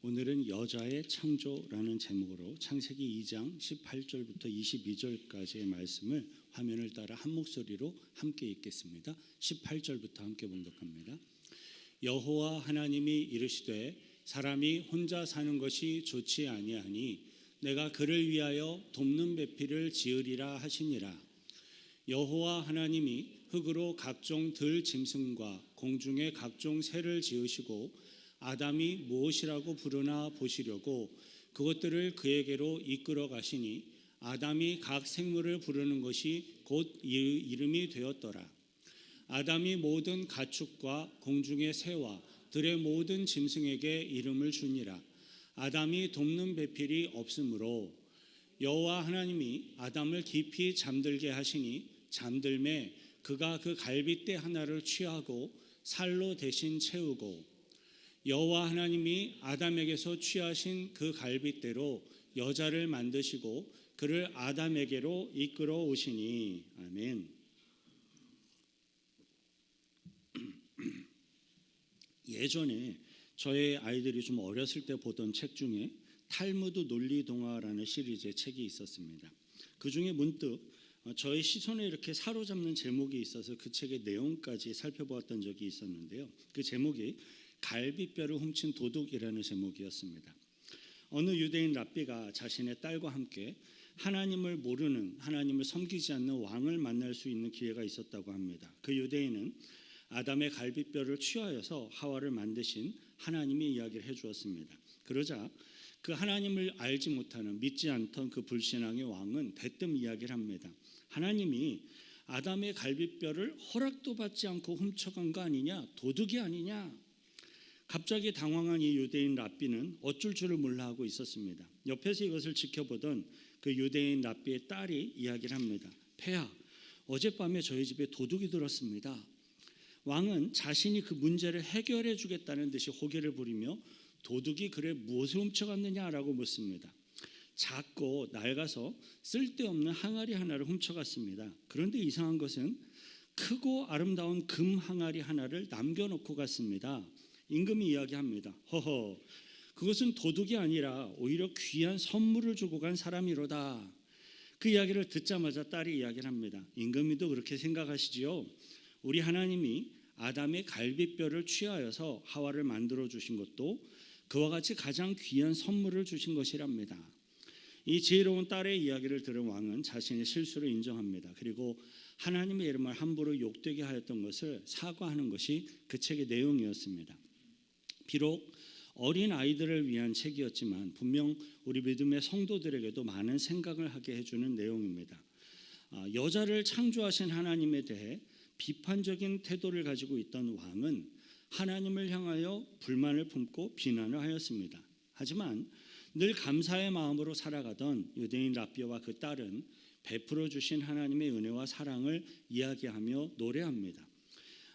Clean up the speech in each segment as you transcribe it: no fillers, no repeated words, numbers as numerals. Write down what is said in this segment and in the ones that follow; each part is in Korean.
오늘은 여자의 창조라는 제목으로 창세기 2장 18절부터 22절까지의 말씀을 화면을 따라 한 목소리로 함께 읽겠습니다. 18절부터 함께 봉독합니다. 여호와 하나님이 이르시되 사람이 혼자 사는 것이 좋지 아니하니 내가 그를 위하여 돕는 배필을 지으리라 하시니라. 여호와 하나님이 흙으로 각종 들 짐승과 공중의 각종 새를 지으시고 아담이 무엇이라고 부르나 보시려고 그것들을 그에게로 이끌어 가시니 아담이 각 생물을 부르는 것이 곧 이름이 되었더라. 아담이 모든 가축과 공중의 새와 들의 모든 짐승에게 이름을 주니라. 아담이 돕는 배필이 없으므로 여호와 하나님이 아담을 깊이 잠들게 하시니 잠들매 그가 그 갈빗대 하나를 취하고 살로 대신 채우고 여호와 하나님이 아담에게서 취하신 그 갈빗대로 여자를 만드시고 그를 아담에게로 이끌어 오시니. 아멘. 예전에 저의 아이들이 좀 어렸을 때 보던 책 중에 탈무드 논리동화라는 시리즈의 책이 있었습니다. 그 중에 문득 저의 시선에 이렇게 사로잡는 제목이 있어서 그 책의 내용까지 살펴보았던 적이 있었는데요. 그 제목이 갈빗뼈를 훔친 도둑이라는 제목이었습니다. 어느 유대인 랍비가 자신의 딸과 함께 하나님을 모르는, 하나님을 섬기지 않는 왕을 만날 수 있는 기회가 있었다고 합니다. 그 유대인은 아담의 갈빗뼈를 취하여서 하와를 만드신 하나님의 이야기를 해주었습니다. 그러자 그 하나님을 알지 못하는, 믿지 않던 그 불신앙의 왕은 대뜸 이야기를 합니다. 하나님이 아담의 갈빗뼈를 허락도 받지 않고 훔쳐간 거 아니냐? 도둑이 아니냐? 갑자기 당황한 이 유대인 랍비는 어쩔 줄을 몰라 하고 있었습니다. 옆에서 이것을 지켜보던 그 유대인 랍비의 딸이 이야기를 합니다. 폐하, 어젯밤에 저희 집에 도둑이 들었습니다. 왕은 자신이 그 문제를 해결해 주겠다는 듯이 호기를 부리며 도둑이 그래 무엇을 훔쳐갔느냐라고 묻습니다. 작고 낡아서 쓸데없는 항아리 하나를 훔쳐갔습니다. 그런데 이상한 것은 크고 아름다운 금 항아리 하나를 남겨놓고 갔습니다. 임금이 이야기합니다. 허허, 그것은 도둑이 아니라 오히려 귀한 선물을 주고 간 사람이로다. 그 이야기를 듣자마자 딸이 이야기를 합니다. 임금이도 그렇게 생각하시지요? 우리 하나님이 아담의 갈빗뼈를 취하여서 하와를 만들어 주신 것도 그와 같이 가장 귀한 선물을 주신 것이랍니다. 이 지혜로운 딸의 이야기를 들은 왕은 자신의 실수를 인정합니다. 그리고 하나님의 이름을 함부로 욕되게 하였던 것을 사과하는 것이 그 책의 내용이었습니다. 비록 어린 아이들을 위한 책이었지만 분명 우리 믿음의 성도들에게도 많은 생각을 하게 해주는 내용입니다. 여자를 창조하신 하나님에 대해 비판적인 태도를 가지고 있던 왕은 하나님을 향하여 불만을 품고 비난을 하였습니다. 하지만 늘 감사의 마음으로 살아가던 유대인 랍비와 그 딸은 베풀어 주신 하나님의 은혜와 사랑을 이야기하며 노래합니다.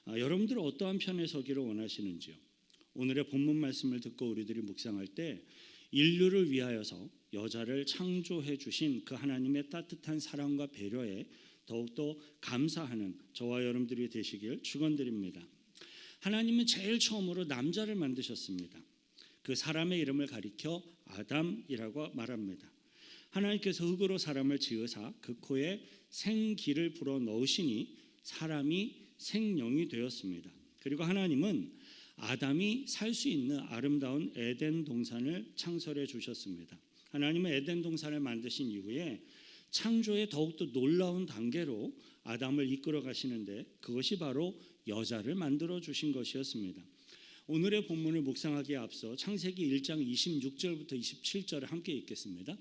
여러분들은 어떠한 편에 서기를 원하시는지요? 오늘의 본문 말씀을 듣고 우리들이 묵상할 때 인류를 위하여서 여자를 창조해 주신 그 하나님의 따뜻한 사랑과 배려에 더욱더 감사하는 저와 여러분들이 되시길 축원드립니다. 하나님은 제일 처음으로 남자를 만드셨습니다. 그 사람의 이름을 가리켜 아담이라고 말합니다. 하나님께서 흙으로 사람을 지으사 그 코에 생기를 불어 넣으시니 사람이 생명이 되었습니다. 그리고 하나님은 아담이 살 수 있는 아름다운 에덴 동산을 창설해 주셨습니다. 하나님은 에덴 동산을 만드신 이후에 창조의 더욱더 놀라운 단계로 아담을 이끌어 가시는데 그것이 바로 여자를 만들어 주신 것이었습니다. 오늘의 본문을 묵상하기에 앞서 창세기 1장 26절부터 27절을 함께 읽겠습니다.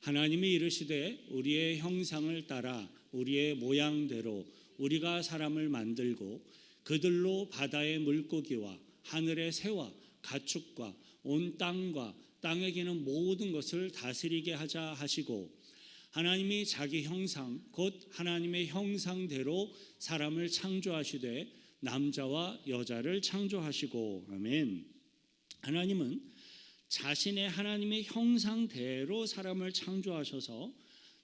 하나님이 이르시되 우리의 형상을 따라 우리의 모양대로 우리가 사람을 만들고 그들로 바다의 물고기와 하늘의 새와 가축과 온 땅과 땅에 기는 모든 것을 다스리게 하자 하시고 하나님이 자기 형상 곧 하나님의 형상대로 사람을 창조하시되 남자와 여자를 창조하시고. 아멘. 하나님은 자신의 하나님의 형상대로 사람을 창조하셔서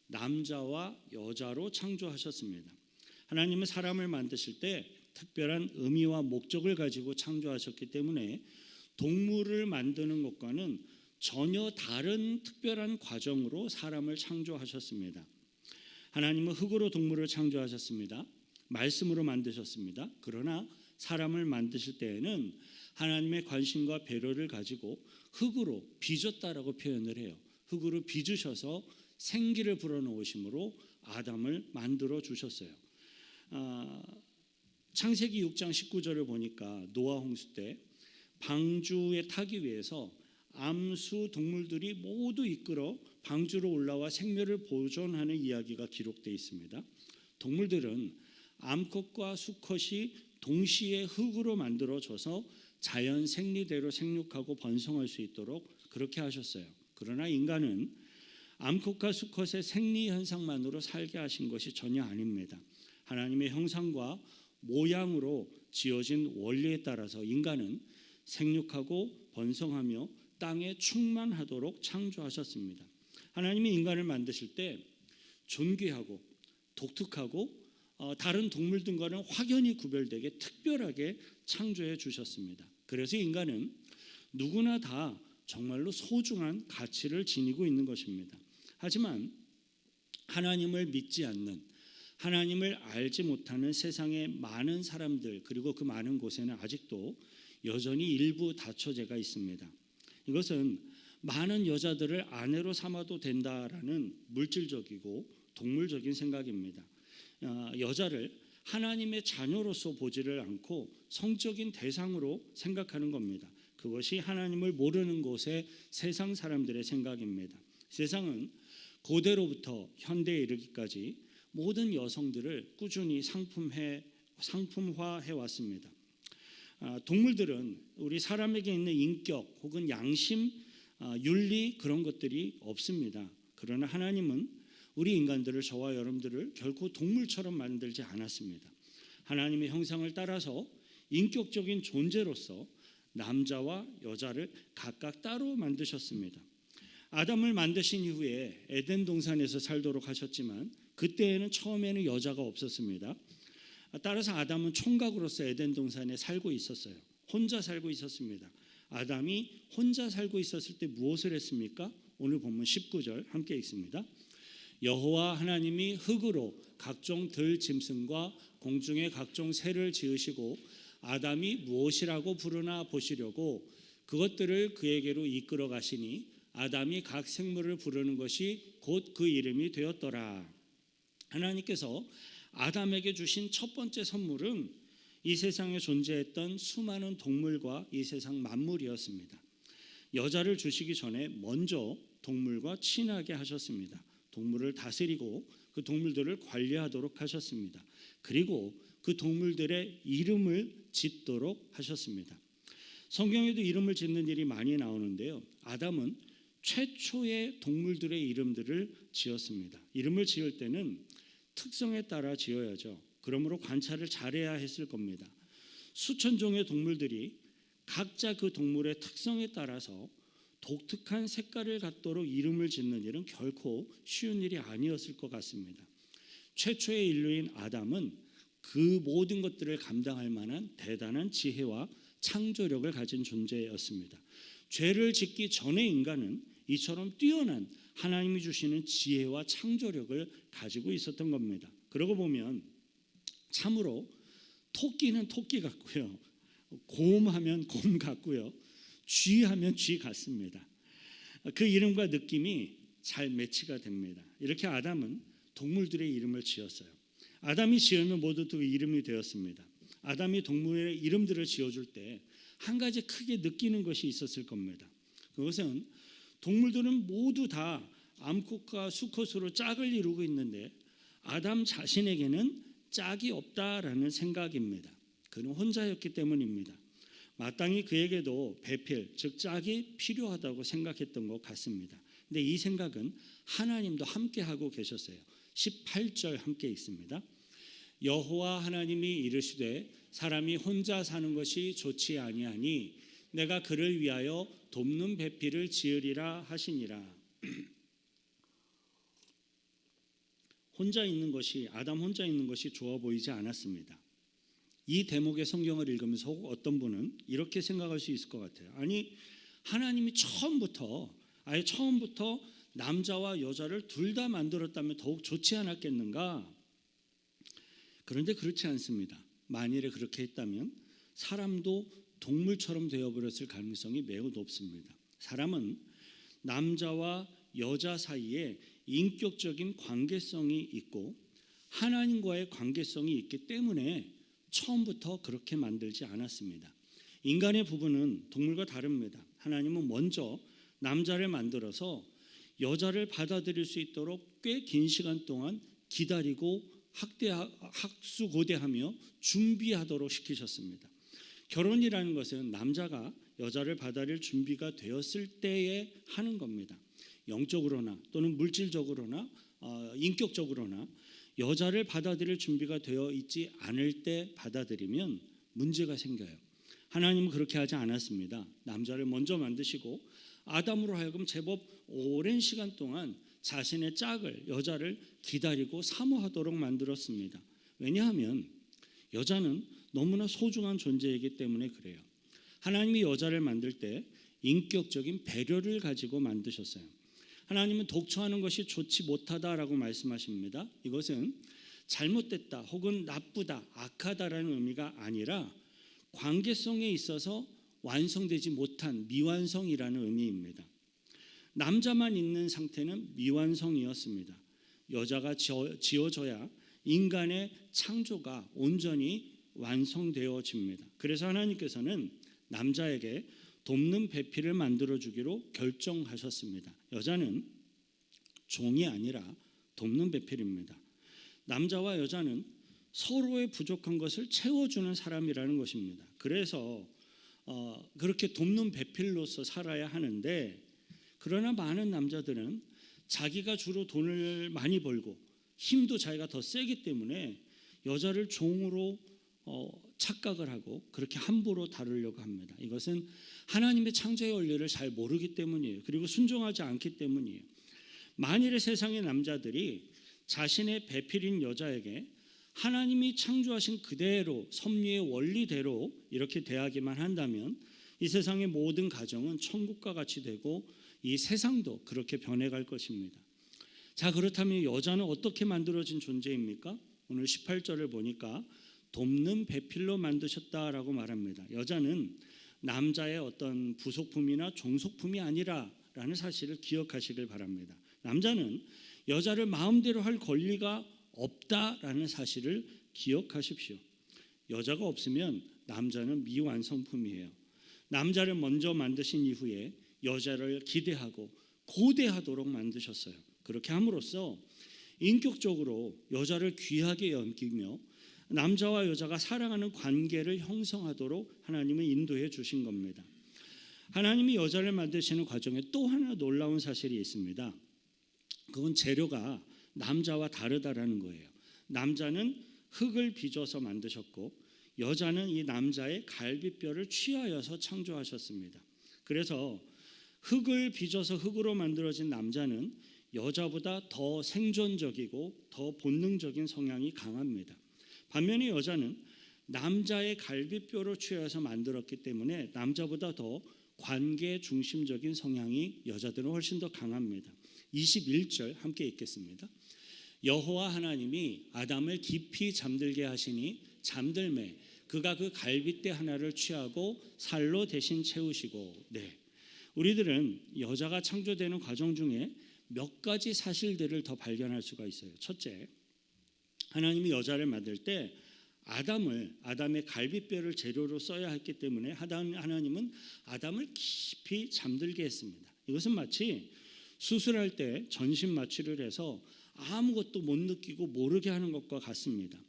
남자와 여자로 창조하셨습니다. 하나님은 사람을 만드실 때 특별한 의미와 목적을 가지고 창조하셨기 때문에 동물을 만드는 것과는 전혀 다른 특별한 과정으로 사람을 창조하셨습니다. 하나님은 흙으로 동물을 창조하셨습니다. 말씀으로 만드셨습니다. 그러나 사람을 만드실 때에는 하나님의 관심과 배려를 가지고 흙으로 빚었다라고 표현을 해요. 흙으로 빚으셔서 생기를 불어넣으심으로 아담을 만들어 주셨어요. 창세기 6장 19절을 보니까 노아 홍수 때 방주에 타기 위해서 암수 동물들이 모두 이끌어 방주로 올라와 생명을 보존하는 이야기가 기록되어 있습니다. 동물들은 암컷과 수컷이 동시에 흙으로 만들어져서 자연 생리대로 생육하고 번성할 수 있도록 그렇게 하셨어요. 그러나 인간은 암컷과 수컷의 생리 현상만으로 살게 하신 것이 전혀 아닙니다. 하나님의 형상과 모양으로 지어진 원리에 따라서 인간은 생육하고 번성하며 땅에 충만하도록 창조하셨습니다. 하나님이 인간을 만드실 때 존귀하고 독특하고 다른 동물 등과는 확연히 구별되게 특별하게 창조해 주셨습니다. 그래서 인간은 누구나 다 정말로 소중한 가치를 지니고 있는 것입니다. 하지만 하나님을 믿지 않는, 하나님을 알지 못하는 세상의 많은 사람들, 그리고 그 많은 곳에는 아직도 여전히 일부 다처제가 있습니다. 이것은 많은 여자들을 아내로 삼아도 된다라는 물질적이고 동물적인 생각입니다. 여자를 하나님의 자녀로서 보지를 않고 성적인 대상으로 생각하는 겁니다. 그것이 하나님을 모르는 곳의 세상 사람들의 생각입니다. 세상은 고대로부터 현대에 이르기까지 모든 여성들을 꾸준히 상품화해 왔습니다. 동물들은 우리 사람에게 있는 인격 혹은 양심, 윤리 그런 것들이 없습니다. 그러나 하나님은 우리 인간들을, 저와 여러분들을 결코 동물처럼 만들지 않았습니다. 하나님의 형상을 따라서 인격적인 존재로서 남자와 여자를 각각 따로 만드셨습니다. 아담을 만드신 이후에 에덴 동산에서 살도록 하셨지만 그때에는 처음에는 여자가 없었습니다. 따라서 아담은 총각으로서 에덴 동산에 살고 있었어요. 혼자 살고 있었습니다. 아담이 혼자 살고 있었을 때 무엇을 했습니까? 오늘 본문 19절 함께 읽습니다. 여호와 하나님이 흙으로 각종 들 짐승과 공중의 각종 새를 지으시고 아담이 무엇이라고 부르나 보시려고 그것들을 그에게로 이끌어 가시니 아담이 각 생물을 부르는 것이 곧 그 이름이 되었더라. 하나님께서 아담에게 주신 첫 번째 선물은 이 세상에 존재했던 수많은 동물과 이 세상 만물이었습니다. 여자를 주시기 전에 먼저 동물과 친하게 하셨습니다. 동물을 다스리고 그 동물들을 관리하도록 하셨습니다. 그리고 그 동물들의 이름을 짓도록 하셨습니다. 성경에도 이름을 짓는 일이 많이 나오는데요. 아담은 최초의 동물들의 이름들을 지었습니다. 이름을 지을 때는 특성에 따라 지어야죠. 그러므로 관찰을 잘해야 했을 겁니다. 수천 종의 동물들이 각자 그 동물의 특성에 따라서 독특한 색깔을 갖도록 이름을 짓는 일은 결코 쉬운 일이 아니었을 것 같습니다. 최초의 인류인 아담은 그 모든 것들을 감당할 만한 대단한 지혜와 창조력을 가진 존재였습니다. 죄를 짓기 전에 인간은 이처럼 뛰어난 하나님이 주시는 지혜와 창조력을 가지고 있었던 겁니다. 그러고 보면 참으로 토끼는 토끼 같고요, 곰하면 곰 같고요, 쥐하면 쥐 같습니다. 그 이름과 느낌이 잘 매치가 됩니다. 이렇게 아담은 동물들의 이름을 지었어요. 아담이 지으면 모두 그 이름이 되었습니다. 아담이 동물의 이름들을 지어줄 때 한 가지 크게 느끼는 것이 있었을 겁니다. 그것은 동물들은 모두 다 암컷과 수컷으로 짝을 이루고 있는데 아담 자신에게는 짝이 없다라는 생각입니다. 그는 혼자였기 때문입니다. 마땅히 그에게도 배필, 즉 짝이 필요하다고 생각했던 것 같습니다. 근데 이 생각은 하나님도 함께 하고 계셨어요. 18절 함께 읽습니다. 여호와 하나님이 이르시되 사람이 혼자 사는 것이 좋지 아니하니 내가 그를 위하여 돕는 배필을 지으리라 하시니라. 아담 혼자 있는 것이 좋아 보이지 않았습니다. 이 대목의 성경을 읽으면서 어떤 분은 이렇게 생각할 수 있을 것 같아요. 아니, 하나님이 아예 처음부터 남자와 여자를 둘 다 만들었다면 더욱 좋지 않았겠는가? 그런데 그렇지 않습니다. 만일에 그렇게 했다면 사람도 동물처럼 되어버렸을 가능성이 매우 높습니다. 사람은 남자와 여자 사이에 인격적인 관계성이 있고 하나님과의 관계성이 있기 때문에 처음부터 그렇게 만들지 않았습니다. 인간의 부분은 동물과 다릅니다. 하나님은 먼저 남자를 만들어서 여자를 받아들일 수 있도록 꽤 긴 시간 동안 기다리고 학수고대하며 준비하도록 시키셨습니다. 결혼이라는 것은 남자가 여자를 받아들일 준비가 되었을 때에 하는 겁니다. 영적으로나 또는 물질적으로나 인격적으로나 여자를 받아들일 준비가 되어 있지 않을 때 받아들이면 문제가 생겨요. 하나님은 그렇게 하지 않았습니다. 남자를 먼저 만드시고 아담으로 하여금 제법 오랜 시간 동안 자신의 짝을, 여자를 기다리고 사모하도록 만들었습니다. 왜냐하면 여자는 너무나 소중한 존재이기 때문에 그래요. 하나님이 여자를 만들 때 인격적인 배려를 가지고 만드셨어요. 하나님은 독처하는 것이 좋지 못하다라고 말씀하십니다. 이것은 잘못됐다 혹은 나쁘다, 악하다라는 의미가 아니라 관계성에 있어서 완성되지 못한 미완성이라는 의미입니다. 남자만 있는 상태는 미완성이었습니다. 여자가 지어져야 인간의 창조가 온전히 완성되어집니다. 그래서 하나님께서는 남자에게 돕는 배필을 만들어주기로 결정하셨습니다. 여자는 종이 아니라 돕는 배필입니다. 남자와 여자는 서로의 부족한 것을 채워주는 사람이라는 것입니다. 그래서 그렇게 돕는 배필로서 살아야 하는데, 그러나 많은 남자들은 자기가 주로 돈을 많이 벌고 힘도 자기가 더 세기 때문에 여자를 종으로 착각을 하고 그렇게 함부로 다루려고 합니다. 이것은 하나님의 창조의 원리를 잘 모르기 때문이에요. 그리고 순종하지 않기 때문이에요. 만일에 세상의 남자들이 자신의 배필인 여자에게 하나님이 창조하신 그대로 섭리의 원리대로 이렇게 대하기만 한다면 이 세상의 모든 가정은 천국과 같이 되고 이 세상도 그렇게 변해갈 것입니다. 자, 그렇다면 여자는 어떻게 만들어진 존재입니까? 오늘 18절을 보니까 돕는 배필로 만드셨다라고 말합니다. 여자는 남자의 어떤 부속품이나 종속품이 아니라라는 사실을 기억하시길 바랍니다. 남자는 여자를 마음대로 할 권리가 없다라는 사실을 기억하십시오. 여자가 없으면 남자는 미완성품이에요. 남자를 먼저 만드신 이후에 여자를 기대하고 고대하도록 만드셨어요. 그렇게 함으로써 인격적으로 여자를 귀하게 여기며 남자와 여자가 사랑하는 관계를 형성하도록 하나님은 인도해 주신 겁니다. 하나님이 여자를 만드시는 과정에 또 하나 놀라운 사실이 있습니다. 그건 재료가 남자와 다르다라는 거예요. 남자는 흙을 빚어서 만드셨고 여자는 이 남자의 갈비뼈를 취하여서 창조하셨습니다. 그래서 흙을 빚어서 흙으로 만들어진 남자는 여자보다 더 생존적이고 더 본능적인 성향이 강합니다. 반면에 여자는 남자의 갈비뼈로 취해서 만들었기 때문에 남자보다 더 관계 중심적인 성향이 여자들은 훨씬 더 강합니다. 21절 함께 읽겠습니다. 여호와 하나님이 아담을 깊이 잠들게 하시니 잠들매 그가 그 갈빗대 하나를 취하고 살로 대신 채우시고. 우리들은 여자가 창조되는 과정 중에 몇 가지 사실들을 더 발견할 수가 있어요. 첫째, 하나님이 여자를 만들 때 아담의 갈비뼈를 재료로 써야 했기 때문에 하나님은 아담을 깊이 잠들게 했습니다. 이것은 마치 수술할 때 전신 마취를 해서 아무것도 못 느끼고 모르게 하는 것과 같습니다.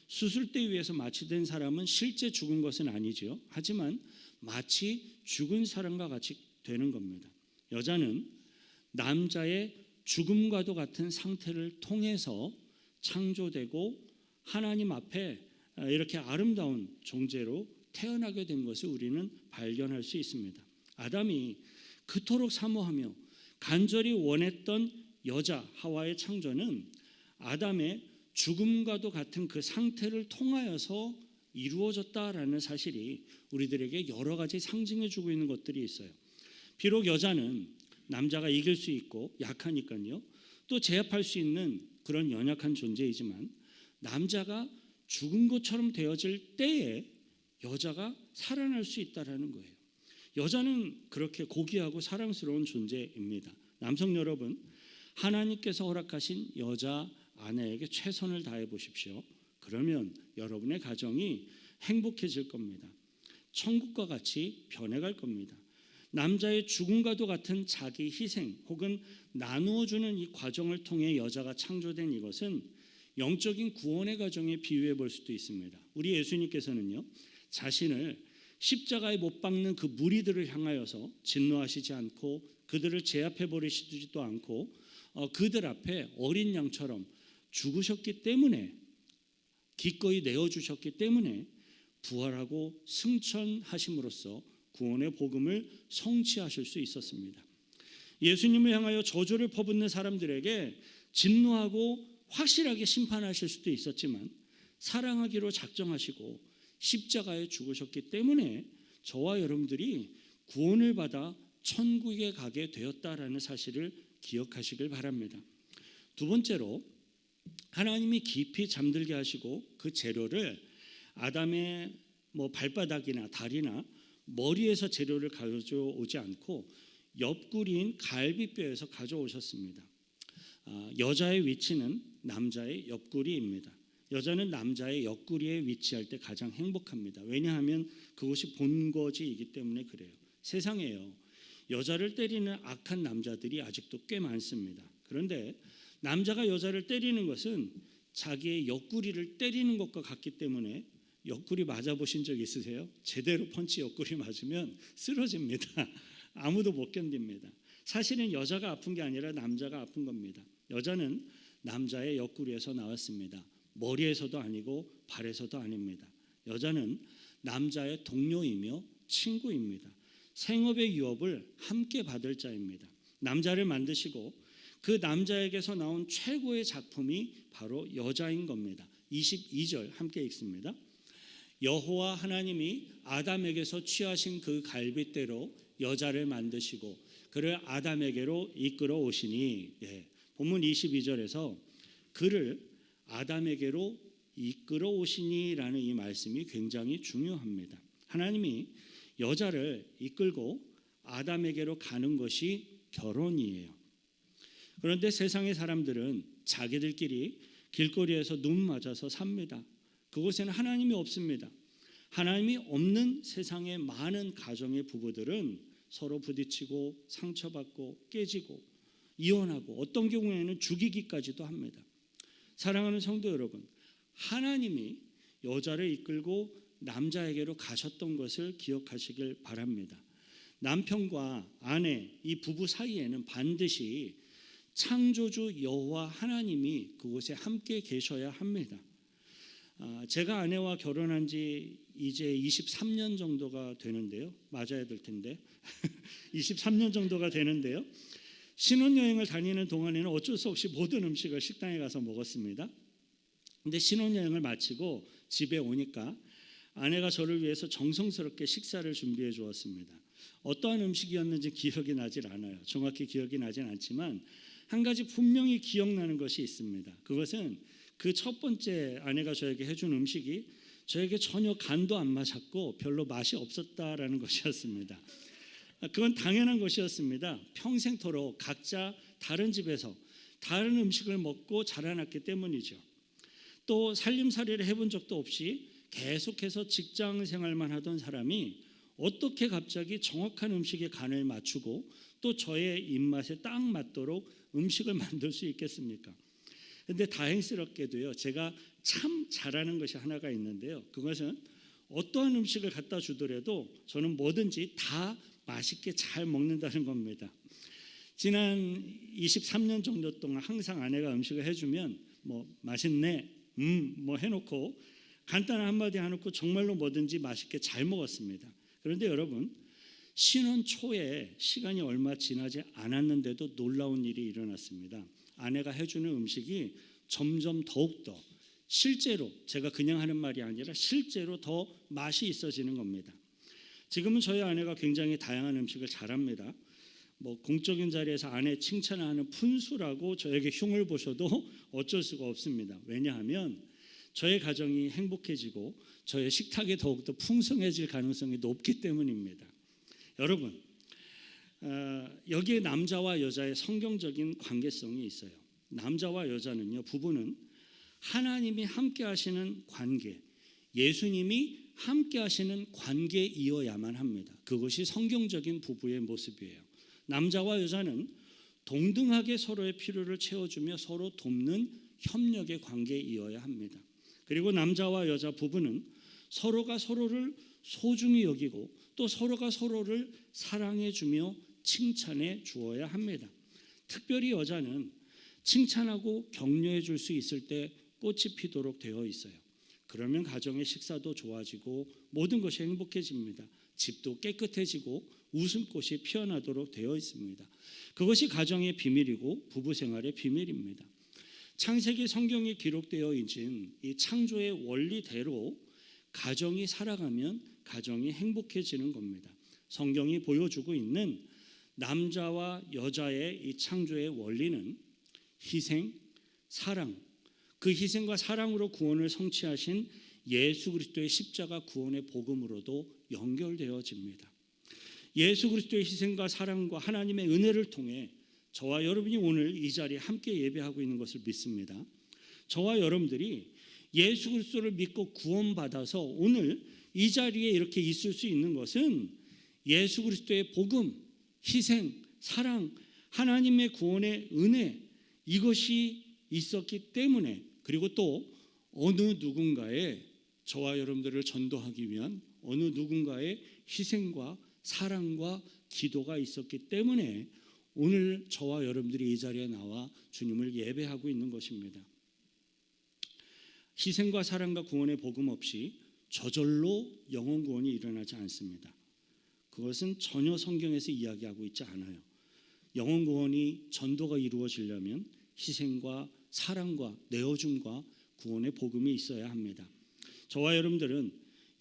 수술대 위에서 마취된 사람은 실제 죽은 것은 아니죠. 하지만 마치 죽은 사람과 같이 되는 겁니다. 여자는 남자의 죽음과도 같은 상태를 통해서 창조되고 하나님 앞에 이렇게 아름다운 존재로 태어나게 된 것을 우리는 발견할 수 있습니다. 아담이 그토록 사모하며 간절히 원했던 여자 하와의 창조는 아담의 죽음과도 같은 그 상태를 통하여서 이루어졌다라는 사실이 우리들에게 여러 가지 상징해 주고 있는 것들이 있어요. 비록 여자는 남자가 이길 수 있고 약하니까요, 또 제압할 수 있는 그런 연약한 존재이지만 남자가 죽은 것처럼 되어질 때에 여자가 살아날 수 있다라는 거예요. 여자는 그렇게 고귀하고 사랑스러운 존재입니다. 남성 여러분, 하나님께서 허락하신 여자 아내에게 최선을 다해 보십시오. 그러면 여러분의 가정이 행복해질 겁니다. 천국과 같이 변해갈 겁니다. 남자의 죽음과도 같은 자기 희생 혹은 나누어주는 이 과정을 통해 여자가 창조된 이것은 영적인 구원의 과정에 비유해 볼 수도 있습니다. 우리 예수님께서는요, 자신을 십자가에 못 박는 그 무리들을 향하여서 진노하시지 않고 그들을 제압해 버리시지도 않고 그들 앞에 어린 양처럼 죽으셨기 때문에, 기꺼이 내어주셨기 때문에 부활하고 승천하심으로써 구원의 복음을 성취하실 수 있었습니다. 예수님을 향하여 저주를 퍼붓는 사람들에게 진노하고 확실하게 심판하실 수도 있었지만 사랑하기로 작정하시고 십자가에 죽으셨기 때문에 저와 여러분들이 구원을 받아 천국에 가게 되었다라는 사실을 기억하시길 바랍니다. 두 번째로, 하나님이 깊이 잠들게 하시고 그 재료를 아담의 발바닥이나 다리나 머리에서 재료를 가져오지 않고 옆구리인 갈비뼈에서 가져오셨습니다. 여자의 위치는 남자의 옆구리입니다. 여자는 남자의 옆구리에 위치할 때 가장 행복합니다. 왜냐하면 그것이 본거지이기 때문에 그래요. 세상에요, 여자를 때리는 악한 남자들이 아직도 꽤 많습니다. 그런데 남자가 여자를 때리는 것은 자기의 옆구리를 때리는 것과 같기 때문에, 옆구리 맞아보신 적 있으세요? 제대로 펀치 옆구리 맞으면 쓰러집니다. 아무도 못 견딥니다. 사실은 여자가 아픈 게 아니라 남자가 아픈 겁니다. 여자는 남자의 옆구리에서 나왔습니다. 머리에서도 아니고 발에서도 아닙니다. 여자는 남자의 동료이며 친구입니다. 생업의 유업을 함께 받을 자입니다. 남자를 만드시고 그 남자에게서 나온 최고의 작품이 바로 여자인 겁니다. 22절 함께 읽습니다. 여호와 하나님이 아담에게서 취하신 그 갈빗대로 여자를 만드시고 그를 아담에게로 이끌어 오시니, 본문 22절에서 그를 아담에게로 이끌어 오시니라는 이 말씀이 굉장히 중요합니다. 하나님이 여자를 이끌고 아담에게로 가는 것이 결혼이에요. 그런데 세상의 사람들은 자기들끼리 길거리에서 눈 맞아서 삽니다. 그곳에는 하나님이 없습니다. 하나님이 없는 세상의 많은 가정의 부부들은 서로 부딪히고 상처받고 깨지고 이혼하고 어떤 경우에는 죽이기까지도 합니다. 사랑하는 성도 여러분, 하나님이 여자를 이끌고 남자에게로 가셨던 것을 기억하시길 바랍니다. 남편과 아내, 이 부부 사이에는 반드시 창조주 여호와 하나님이 그곳에 함께 계셔야 합니다. 제가 아내와 결혼한 지 이제 23년 정도가 되는데요. 맞아야 될 텐데 23년 정도가 되는데요. 신혼여행을 다니는 동안에는 어쩔 수 없이 모든 음식을 식당에 가서 먹었습니다. 근데 신혼여행을 마치고 집에 오니까 아내가 저를 위해서 정성스럽게 식사를 준비해 주었습니다. 어떠한 음식이었는지 기억이 나질 않아요. 정확히 기억이 나진 않지만 한 가지 분명히 기억나는 것이 있습니다. 그것은 그 첫 번째 아내가 저에게 해준 음식이 저에게 전혀 간도 안 맞았고 별로 맛이 없었다라는 것이었습니다. 그건 당연한 것이었습니다. 평생토록 각자 다른 집에서 다른 음식을 먹고 자라났기 때문이죠. 또 살림살이를 해본 적도 없이 계속해서 직장 생활만 하던 사람이 어떻게 갑자기 정확한 음식의 간을 맞추고 또 저의 입맛에 딱 맞도록 음식을 만들 수 있겠습니까? 그런데 다행스럽게도요, 제가 참 잘하는 것이 하나가 있는데요. 그것은 어떠한 음식을 갖다 주더라도 저는 뭐든지 다 맛있게 잘 먹는다는 겁니다. 지난 23년 정도 동안 항상 아내가 음식을 해주면 맛있네, 해놓고 간단한 한마디 해놓고 정말로 뭐든지 맛있게 잘 먹었습니다. 그런데 여러분, 신혼 초에 시간이 얼마 지나지 않았는데도 놀라운 일이 일어났습니다. 아내가 해주는 음식이 점점 더욱더 실제로 제가 그냥 하는 말이 아니라 실제로 더 맛이 있어지는 겁니다. 지금은 저희 아내가 굉장히 다양한 음식을 잘합니다. 공적인 자리에서 아내 칭찬하는 푼수라고 저에게 흉을 보셔도 어쩔 수가 없습니다. 왜냐하면 저의 가정이 행복해지고 저의 식탁이 더욱더 풍성해질 가능성이 높기 때문입니다. 여러분, 여기에 남자와 여자의 성경적인 관계성이 있어요. 남자와 여자는요, 부부는 하나님이 함께 하시는 관계, 예수님이 함께 하시는 관계이어야만 합니다. 그것이 성경적인 부부의 모습이에요. 남자와 여자는 동등하게 서로의 필요를 채워주며 서로 돕는 협력의 관계이어야 합니다. 그리고 남자와 여자 부부는 서로가 서로를 소중히 여기고 또 서로가 서로를 사랑해주며 칭찬해 주어야 합니다. 특별히 여자는 칭찬하고 격려해 줄 수 있을 때 꽃이 피도록 되어 있어요. 그러면 가정의 식사도 좋아지고 모든 것이 행복해집니다. 집도 깨끗해지고 웃음꽃이 피어나도록 되어 있습니다. 그것이 가정의 비밀이고 부부 생활의 비밀입니다. 창세기 성경에 기록되어 있는 이 창조의 원리대로 가정이 살아가면 가정이 행복해지는 겁니다. 성경이 보여주고 있는 남자와 여자의 이 창조의 원리는 희생, 사랑, 그 희생과 사랑으로 구원을 성취하신 예수 그리스도의 십자가 구원의 복음으로도 연결되어집니다. 예수 그리스도의 희생과 사랑과 하나님의 은혜를 통해 저와 여러분이 오늘 이 자리에 함께 예배하고 있는 것을 믿습니다. 저와 여러분들이 예수 그리스도를 믿고 구원받아서 오늘 이 자리에 이렇게 있을 수 있는 것은 예수 그리스도의 복음, 희생, 사랑, 하나님의 구원의 은혜, 이것이 있었기 때문에, 그리고 또 어느 누군가의, 저와 여러분들을 전도하기 위한 어느 누군가의 희생과 사랑과 기도가 있었기 때문에 오늘 저와 여러분들이 이 자리에 나와 주님을 예배하고 있는 것입니다. 희생과 사랑과 구원의 복음 없이 저절로 영혼 구원이 일어나지 않습니다. 그것은 전혀 성경에서 이야기하고 있지 않아요. 영혼 구원이 전도가 이루어지려면 희생과 사랑과 내어줌과 구원의 복음이 있어야 합니다. 저와 여러분들은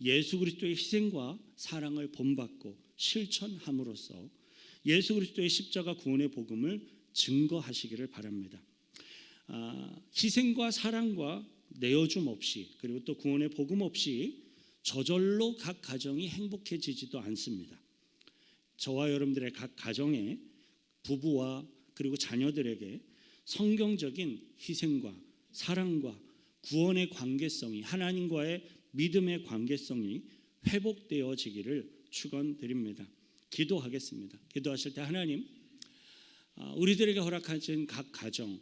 예수 그리스도의 희생과 사랑을 본받고 실천함으로써 예수 그리스도의 십자가 구원의 복음을 증거하시기를 바랍니다. 희생과 사랑과 내어줌 없이, 그리고 또 구원의 복음 없이 저절로 각 가정이 행복해지지도 않습니다. 저와 여러분들의 각 가정에 부부와 그리고 자녀들에게 성경적인 희생과 사랑과 구원의 관계성이, 하나님과의 믿음의 관계성이 회복되어지기를 축원드립니다. 기도하겠습니다. 기도하실 때 하나님, 우리들에게 허락하신 각 가정,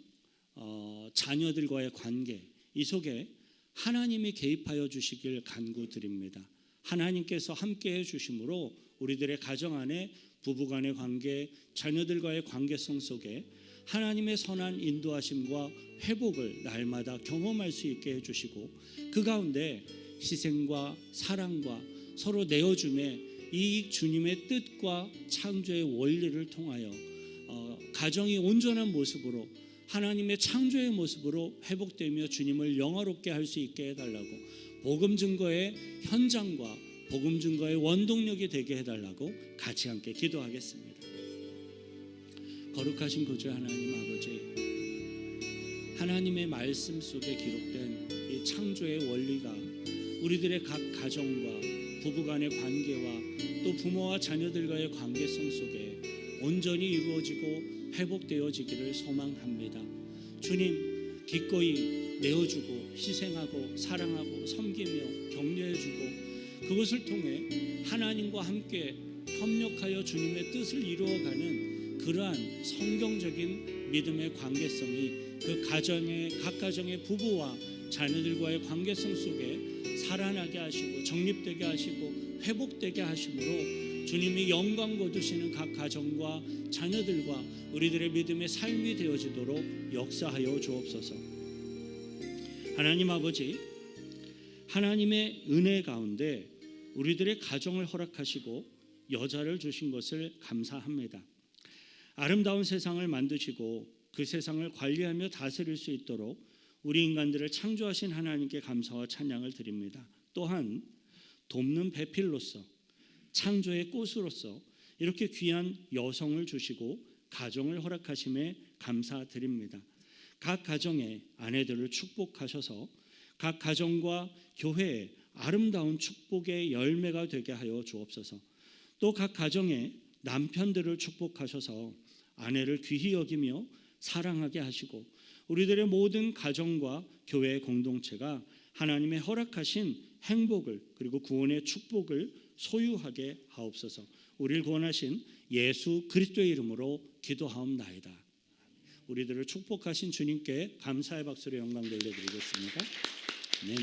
자녀들과의 관계, 이 속에 하나님이 개입하여 주시길 간구드립니다. 하나님께서 함께해 주심으로 우리들의 가정 안에 부부간의 관계, 자녀들과의 관계성 속에 하나님의 선한 인도하심과 회복을 날마다 경험할 수 있게 해주시고, 그 가운데 희생과 사랑과 서로 내어줌의 이 주님의 뜻과 창조의 원리를 통하여 가정이 온전한 모습으로, 하나님의 창조의 모습으로 회복되며 주님을 영화롭게 할 수 있게 해달라고, 복음 증거의 현장과 복음 증거의 원동력이 되게 해달라고 같이 함께 기도하겠습니다. 거룩하신 구주 하나님 아버지, 하나님의 말씀 속에 기록된 이 창조의 원리가 우리들의 각 가정과 부부간의 관계와 또 부모와 자녀들과의 관계성 속에 온전히 이루어지고 회복되어지기를 소망합니다. 주님, 기꺼이 내어주고 희생하고 사랑하고 섬기며 격려해주고 그것을 통해 하나님과 함께 협력하여 주님의 뜻을 이루어가는 그러한 성경적인 믿음의 관계성이 그 가정의, 각 가정의 부부와 자녀들과의 관계성 속에 살아나게 하시고 정립되게 하시고 회복되게 하심으로 주님이 영광 거두시는 각 가정과 자녀들과 우리들의 믿음의 삶이 되어지도록 역사하여 주옵소서. 하나님 아버지, 하나님의 은혜 가운데 우리들의 가정을 허락하시고 여자를 주신 것을 감사합니다. 아름다운 세상을 만드시고 그 세상을 관리하며 다스릴 수 있도록 우리 인간들을 창조하신 하나님께 감사와 찬양을 드립니다. 또한 돕는 배필로서, 창조의 꽃으로서 이렇게 귀한 여성을 주시고 가정을 허락하심에 감사드립니다. 각 가정의 아내들을 축복하셔서 각 가정과 교회에 아름다운 축복의 열매가 되게 하여 주옵소서. 또 각 가정의 남편들을 축복하셔서 아내를 귀히 여기며 사랑하게 하시고 우리들의 모든 가정과 교회 공동체가 하나님의 허락하신 행복을 그리고 구원의 축복을 소유하게 하옵소서. 우리를 구원하신 예수 그리스도의 이름으로 기도하옵나이다. 우리들을 축복하신 주님께 감사의 박수로 영광 돌려드리겠습니다.